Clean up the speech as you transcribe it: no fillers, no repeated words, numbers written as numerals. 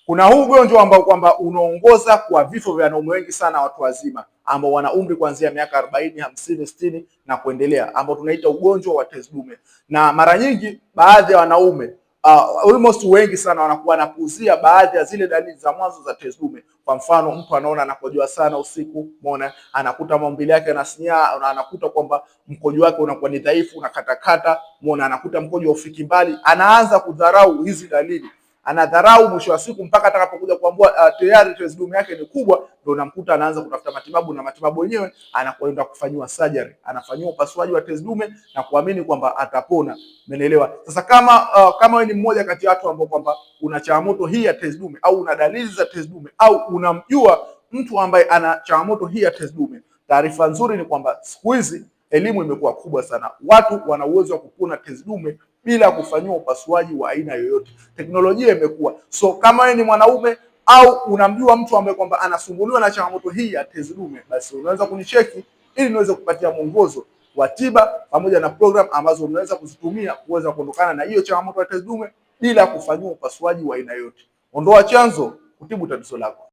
Kuna huu ugonjwa ambao kwamba unaongoza kwa vifo vya wanaume wengi sana watu wazima ambao wana umri kuanzia miaka 40, 50, 60 na kuendelea, ambao tunaita ugonjwa wa tezi dume. Na mara nyingi baadhi ya wanaume almost wengi sana wanakuwa wanapuuzia baadhi ya zile dalili za mwanzo za tezi dume. Kwa mfano, mtu anaona anakojoa sana usiku, umeona, anakuta maumbile yake yanasinyaa, na anakuta kwamba mkojo wake unakuwa ni dhaifu, unakatakata, umeona, anakuta mkojo ufiki mbali, anaanza kudharau hizi dalili, anadharau, mwisho wa siku mpaka atakapokuja kuambua tayari tezi dume yake ni kubwa, ndio unamkuta anaanza kutafuta matibabu, na matibabu yenyewe anakwenda kufanywa surgery, anafanywa upasuaji wa tezi dume na kuamini kwamba atapona. Umeelewa? Sasa kama wewe ni mmoja kati ya watu ambao kwamba una changamoto hii ya tezi dume au una dalili za tezi dume au unamjua mtu ambaye ana changamoto hii ya tezi dume, taarifa nzuri ni kwamba siku hizi elimu imekuwa kubwa sana. Watu wana uwezo wa kupona tezi dume bila kufanyiwa upasuaji wa aina yoyote. Teknolojia imekuwa. So kama wewe ni mwanaume au unamjua mtu ambaye kwamba anasumbuliwa na changamoto hii ya tezi dume, basi unaweza kunicheki ili niweze kupatia mwongozo wa tiba pamoja na program ambazo unaweza kuzitumia kuweza kuondokana na hiyo changamoto ya tezi dume bila kufanyiwa upasuaji wa aina yoyote. Ondoa chanzo, kutibu tatizo lako.